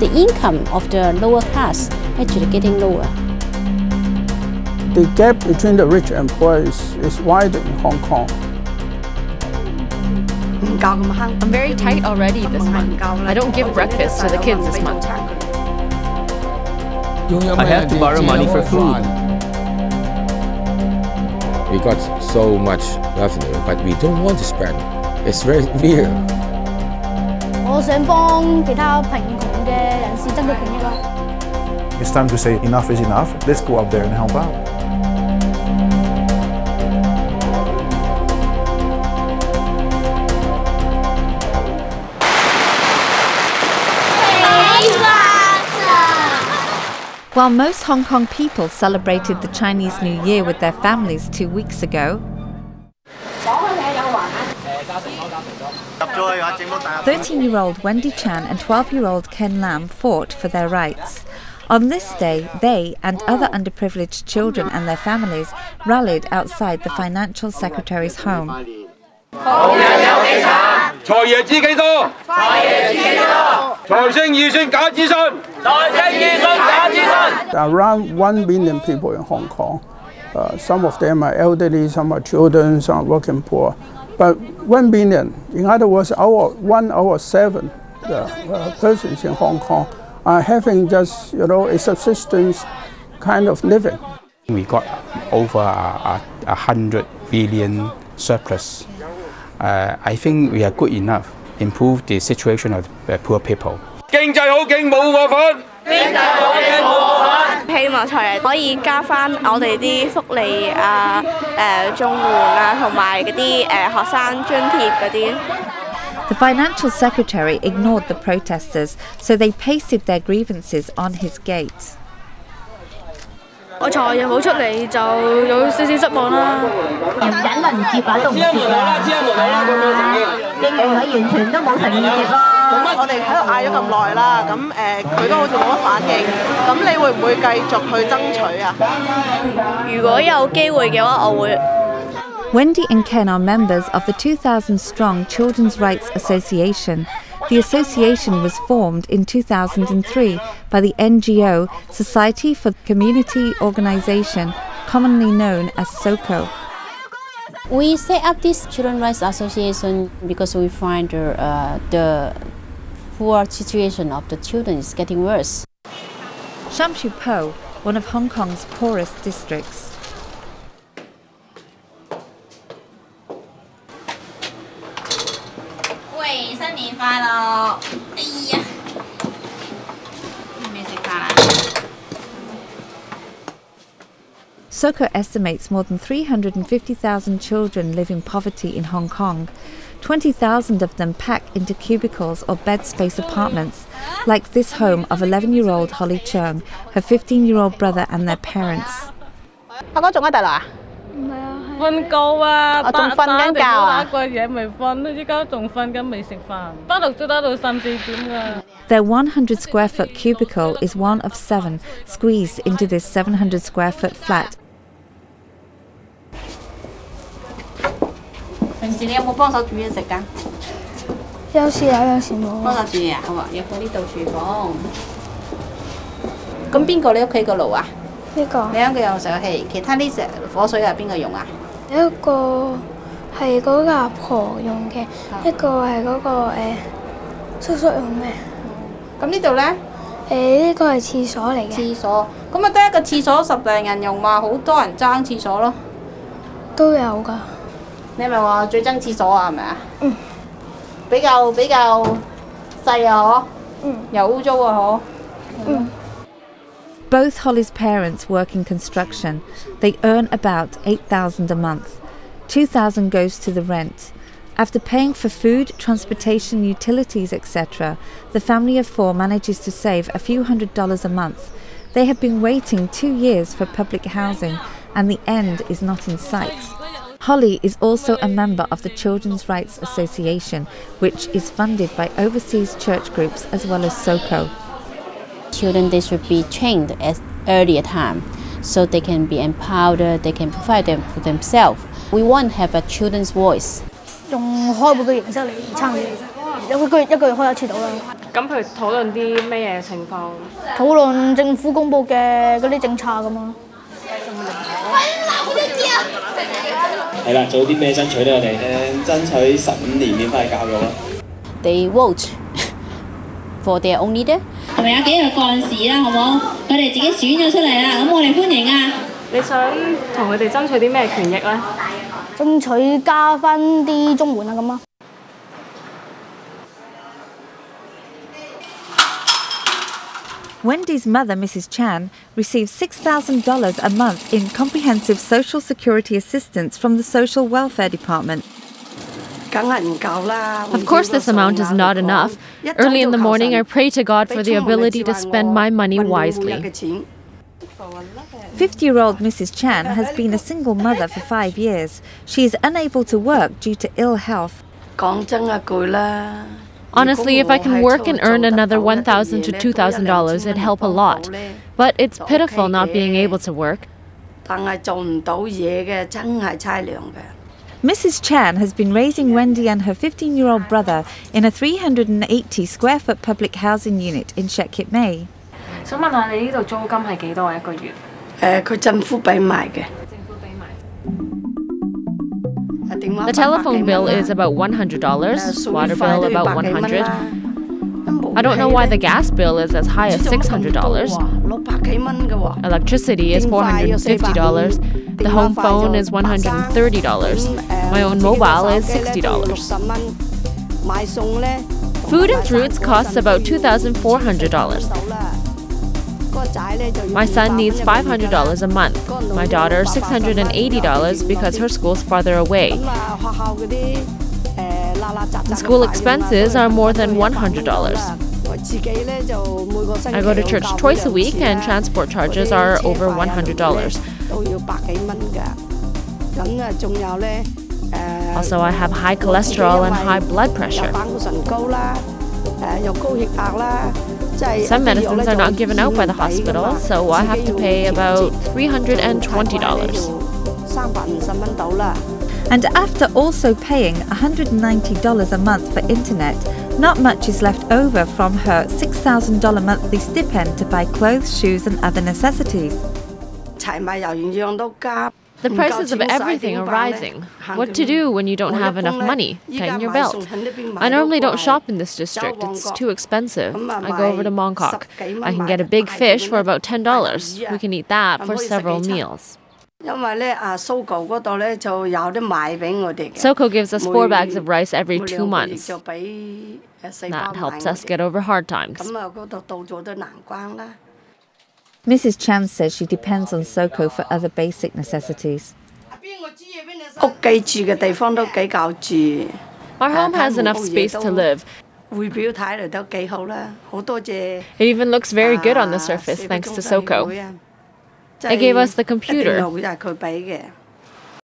the income of the lower class actually getting lower. The gap between the rich and poor is wide in Hong Kong. I'm very tight already this month. I don't give breakfast to the kids this month. I have to borrow money for food. We got so much revenue, but we don't want to spend. It's very weird. It's time to say enough is enough. Let's go up there and help out. While most Hong Kong people celebrated the Chinese New Year with their families 2 weeks ago, 13-year-old Wendy Chan and 12-year-old Ken Lam fought for their rights. On this day, they and other underprivileged children and their families rallied outside the financial secretary's home. Around 1 million people in Hong Kong. Some of them are elderly, some are children, some are working poor. But 1 billion, in other words, 1 out of 7 persons in Hong Kong are having just, a subsistence kind of living. We got over 100 billion surplus. I think we are good enough to improve the situation of the poor people. 經濟好勁冇我份，經濟好勁冇我份。希望財爺可以加翻我哋啲福利啊、綜援啊，同埋嗰啲學生津貼嗰啲。 The financial secretary ignored the protesters, so they pasted their grievances on his gate. 我財爺冇出嚟就有少少失望啦。忍唔接啊，都唔接啦。認為佢完全都冇誠意接咯。咁我哋喺度嗌咗咁耐啦，咁佢都好似冇乜反應。咁你會唔會繼續去爭取啊？如果有機會嘅話，我會。 Wendy and Ken are members of the 2,000-strong Children's Rights Association. The association was formed in 2003 by the NGO Society for Community Organisation, commonly known as SOCO. We set up this Children's Rights Association because we find the poor situation of the children is getting worse. Sham Shui Po, one of Hong Kong's poorest districts. 新年快樂！哎呀，未食飯啊 SOCO estimates more than 350,000 children live in poverty in Hong Kong. 20,000 of them pack into cubicles or bed space apartments, like this home of 11-year-old Holly Cheung, her 15-year-old brother and their parents. 阿哥仲喺大陸啊？ 瞓覺啊，仲瞓緊覺啊！打個嘢未瞓，依家仲瞓緊未食飯，翻學都打到3、4點㗎。 Their 100-square-foot cubicle is one of 7 squeezed into this 700-square-foot flat. 平時你有冇幫手煮嘢食㗎？有時有，有時冇。幫手煮嘢啊，好啊，要放呢度廚房。咁邊個你屋企個爐啊？ 呢個你一個用石油氣，其他呢隻火水係邊個用啊？一個係嗰個阿婆用嘅，一個係嗰個叔叔用嘅。咁呢度咧？呢個係廁所嚟嘅。廁所，咁啊得一個廁所10零人用嘛，好多人爭廁所咯。都有㗎。你係咪話最憎廁所啊？係咪啊？嗯。比較細啊，嗬。嗯。又污糟啊，嗬。嗯。 Both Holly's parents work in construction. They earn about $8,000 a month. $2,000 goes to the rent. After paying for food, transportation, utilities, etc., the family of 4 manages to save a few $100s a month. They have been waiting 2 years for public housing, and the end is not in sight. Holly is also a member of the Children's Rights Association, which is funded by overseas church groups as well as SOCO. Children, they should be trained at earlier time so they can be empowered, they can provide them for themselves. We want to have a children's voice. 用開會嘅形式嚟參與，一個月開一次到啦。咁譬如討論啲咩嘢情況？討論政府公佈嘅嗰啲政策咁咯。係啦，做啲咩爭取咧？我哋爭取15年免費教育啦。They vote for their own leader。係咪有幾個幹事啦？好冇？佢哋自己選咗出嚟啦，咁我哋歡迎啊！你想同佢哋爭取啲咩權益咧？爭取加翻啲綜援啊咁啊！ Wendy's mother, Mrs. Chan, receives $6,000 a month in comprehensive social security assistance from the Social Welfare Department. Of course, this amount is not enough. Early in the morning, I pray to God for the ability to spend my money wisely. 50-year-old Mrs. Chan has been a single mother for 5 years. She is unable to work due to ill health. Honestly, if I can work and earn another $1,000 to $2,000, it'd help a lot. But it's pitiful not being able to work. Mrs. Chan has been raising Wendy and her 15-year-old brother in a 380-square-foot public housing unit in Shek Kip Mei. 想問下你呢度租金係幾多一個月？佢政府俾埋嘅。 The telephone bill is about $100, water bill about $100. I don't know why the gas bill is as high as $600. Electricity is $450. The home phone is $130. My own mobile is $60. Food and fruits costs about $2,400. My son needs $500 a month. My daughter $680 because her school's farther away. The school expenses are more than $100. I go to church twice a week and transport charges are over $100. Also, I have high cholesterol and high blood pressure. Some medicines are not given out by the hospital, so I have to pay about $320. And after also paying $190 a month for internet, not much is left over from her $6,000 monthly stipend to buy clothes, shoes and other necessities. The prices of everything are rising. What to do when you don't have enough money? Tighten your belt. I normally don't shop in this district. It's too expensive. I go over to Mongkok. I can get a big fish for about $10. We can eat that for several meals. Soko gives us 4 bags of rice every 2 months. That helps us get over hard times. Mrs. Chan says she depends on Soko for other basic necessities. Our home has enough space to live. It even looks very good on the surface thanks to Soko. They gave us the computer.